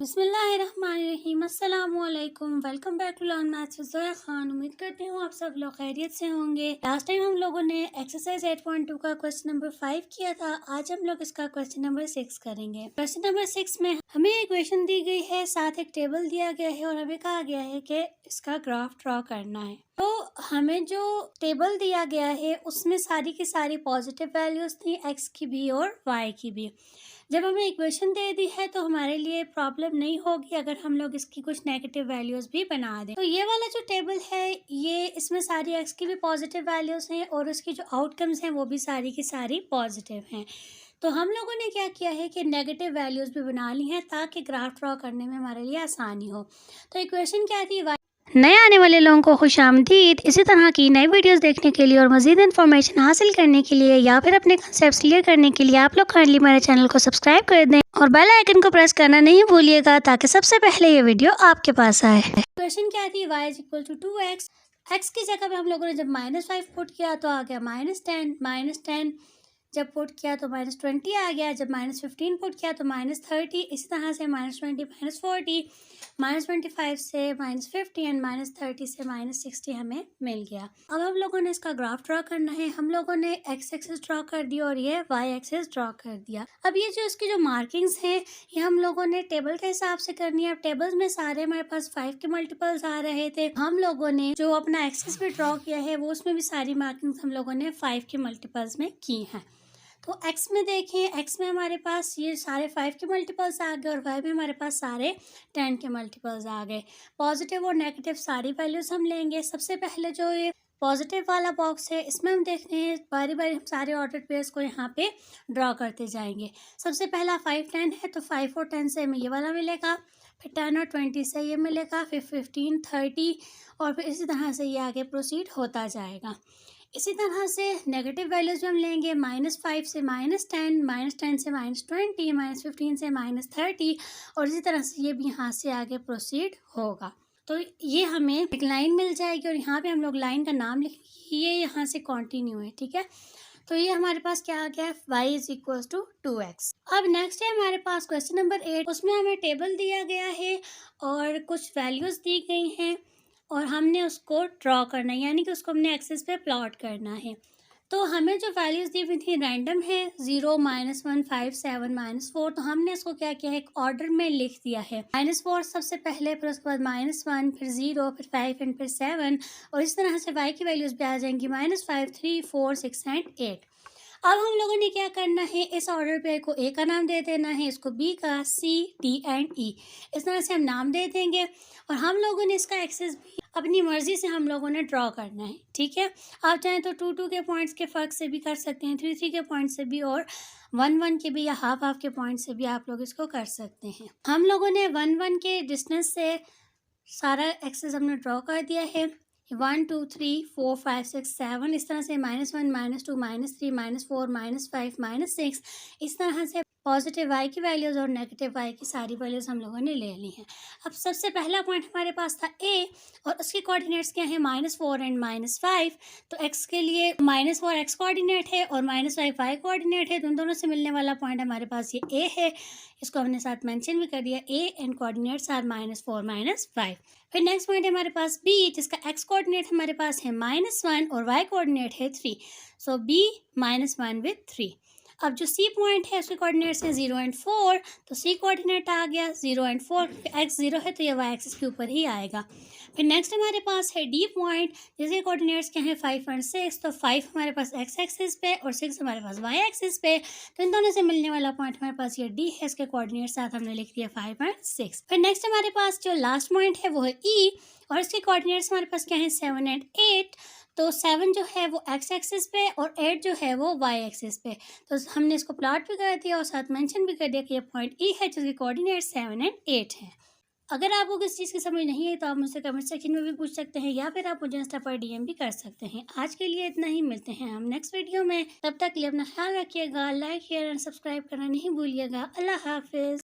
बिस्मिल्लाहिर्रहमानिर्रहीम अस्सलामुअलैकुम। Welcome back to learn maths with Zoya Khan. उम्मीद करती हूँ आप सब लोग खैरियत से होंगे। लास्ट टाइम हम लोगों ने एक्सरसाइज 8.2 का क्वेश्चन नंबर 5 किया था। आज हम लोग इसका क्वेश्चन नंबर 6 करेंगे। क्वेश्चन नंबर 6 में हमें इक्वेशन दी गई है, साथ एक टेबल दिया गया है और हमें कहा गया है कि इसका ग्राफ ड्रॉ करना है। तो हमें जो टेबल दिया गया है उसमें सारी की सारी पॉजिटिव वैल्यूज थी, एक्स की भी और वाई की भी। जब हमें इक्वेशन दे दी है तो हमारे लिए प्रॉब्लम नहीं होगी अगर हम लोग इसकी कुछ नेगेटिव वैल्यूज भी बना दें। तो ये वाला जो टेबल है ये इसमें सारी एक्स की भी पॉजिटिव वैल्यूज हैं और उसकी जो आउटकम्स हैं वो भी सारी की सारी पॉजिटिव हैं। तो हम लोगों ने क्या किया है कि नेगेटिव वैल्यूज भी बना ली हैं ताकि ग्राफ ड्रॉ करने में हमारे लिए आसानी हो। तो इक्वेशन क्या थी, नए आने वाले लोगों को खुशामदीद। इसी तरह की नई वीडियोस देखने के लिए और मज़ीद इन्फॉर्मेशन हासिल करने के लिए या फिर अपने कंसेप्ट क्लियर करने के लिए आप लोग काइंडली मेरे चैनल को सब्सक्राइब कर दें और बेल आइकन को प्रेस करना नहीं भूलिएगा ताकि सबसे पहले ये वीडियो आपके पास आए। क्वेश्चन क्या थी, y is equal to 2x। X की जगह पे हम लोगों ने जब -5 पुट किया तो आ गया -10 जब पुट किया तो -20 आ गया, जब -15 पुट किया तो -30, इसी तरह से -20 -40, -25 से -50 एंड -30 से -60 हमें मिल गया। अब हम लोगों ने इसका ग्राफ ड्रॉ करना है। हम लोगों ने एक्स एक्सिस ड्रॉ कर दिया और ये वाई एक्सिस ड्रॉ कर दिया। अब ये जो इसकी जो मार्किंग्स हैं ये हम लोगों ने टेबल के हिसाब से करनी है। अब टेबल्स में सारे हमारे पास 5 के मल्टीपल्स आ रहे थे। हम लोगों ने जो अपना एक्सिस भी ड्रॉ किया है वो उसमें भी सारी मार्किंग्स हम लोगों ने 5 के मल्टीपल्स में की हैं। तो x में देखें, x में हमारे पास ये सारे 5 के मल्टीपल्स आ गए और y में हमारे पास सारे 10 के मल्टीपल्स आ गए। पॉजिटिव और नेगेटिव सारी वैल्यूज हम लेंगे। सबसे पहले जो ये पॉजिटिव वाला बॉक्स है इसमें हम देखते हैं बारी बारी हम सारे ऑर्डर पेयर्स को यहाँ पे ड्रॉ करते जाएंगे। सबसे पहला 5 10 है तो 5 और 10 से हमें ये वाला मिलेगा, फिर 10 और 20 से ये मिलेगा, फिर 15 30 और फिर इसी तरह से ये आगे प्रोसीड होता जाएगा। इसी तरह से नेगेटिव वैल्यूज भी हम लेंगे, -5 से -10, -10 से -20, -15 से -30 और इसी तरह से ये भी यहाँ से आगे प्रोसीड होगा। तो ये हमें एक लाइन मिल जाएगी और यहाँ पे हम लोग लाइन का नाम लिखेंगे, ये यहाँ से कंटिन्यू है, ठीक है। तो ये हमारे पास क्या आ गया है, y is equal to 2x। अब नेक्स्ट है हमारे पास क्वेश्चन नंबर 8। उसमें हमें टेबल दिया गया है और कुछ वैल्यूज दी गई हैं और हमने उसको ड्रॉ करना है, यानी कि उसको हमने एक्सिस पे प्लॉट करना है। तो हमें जो वैल्यूज़ दी हुई थी रैंडम है, 0 -1 5 7 -4। तो हमने इसको क्या किया है, एक ऑर्डर में लिख दिया है। -4 सबसे पहले, फिर उसके बाद -1, फिर 0, फिर 5 एंड फिर 7 और इस तरह से y की वैल्यूज़ भी आ जाएंगी -5 3 4 6 एंड 8। अब हम लोगों ने क्या करना है, इस ऑर्डर पे को ए का नाम दे देना है, इसको बी का, सी डी एंड ई, इस तरह से हम नाम दे देंगे और हम लोगों ने इसका एक्सेस भी अपनी मर्जी से हम लोगों ने ड्रॉ करना है, ठीक है। आप चाहें तो 2 2 के पॉइंट्स के फर्क से भी कर सकते हैं, 3 3 के पॉइंट से भी और 1 1 के भी या हाफ हाफ के पॉइंट से भी आप लोग इसको कर सकते हैं। हम लोगों ने 1 1 के डिस्टेंस से सारा एक्सेस हमने ड्रॉ कर दिया है, 1 2 3 4 5 6 7, इस तरह से -1 -2 -3 -4 -5 -6, इस तरह से पॉजिटिव y की वैल्यूज़ और नेगेटिव y की सारी वैल्यूज़ हम लोगों ने ले ली हैं। अब सबसे पहला पॉइंट हमारे पास था a और उसके कोऑर्डिनेट्स क्या है, -4 एंड -5। तो x के लिए -4 x कोऑर्डिनेट है और -5 y कोऑर्डिनेट है, तो उन दोनों से मिलने वाला पॉइंट हमारे पास ये a है। इसको हमने साथ मेंशन भी कर दिया, a एंड कोऑर्डिनेट्स आर -4 -5। फिर नेक्स्ट पॉइंट है हमारे पास b, जिसका x कोऑर्डिनेट हमारे पास है -1 और y कोऑर्डिनेट है 3। सो b -1 विद 3। अब जो C पॉइंट है उसके कोऑर्डिनेट्स हैं 0 एंड 4, तो C कोऑर्डिनेट आ गया 0 एंड 4, x 0 है तो ये y एक्सिस के ऊपर ही आएगा। फिर नेक्स्ट हमारे पास है D पॉइंट, जिसके कोऑर्डिनेट्स क्या हैं 5 एंड 6, तो 5 हमारे पास x एक्सिस पे और 6 हमारे पास y एक्सिस पे, तो इन दोनों से मिलने वाला पॉइंट हमारे पास ये D है, इसके कोऑर्डिनेट साथ हमने लिख दिया 5 एंड 6। फिर नेक्स्ट हमारे पास जो लास्ट पॉइंट है वो है E और इसके कोऑर्डिनेट्स हमारे पास क्या है 7 एंड 8, तो 7 जो है वो x एक्सिस पे और 8 जो है वो y एक्सिस पे, तो हमने इसको प्लॉट भी कर दिया और साथ मेंशन भी कर दिया कि ये पॉइंट E है जिसके कोऑर्डिनेट 7 एंड 8 हैं। अगर आपको किसी चीज़ की समझ नहीं है तो आप मुझसे कमेंट सेक्शन में भी पूछ सकते हैं या फिर आप मुझे इंस्टा पर DM भी कर सकते हैं। आज के लिए इतना ही, मिलते हैं हम नेक्स्ट वीडियो में। तब तक के लिए अपना ख्याल रखिएगा, लाइक शेयर एंड सब्सक्राइब करना नहीं भूलिएगा। अल्लाह हाफिज़।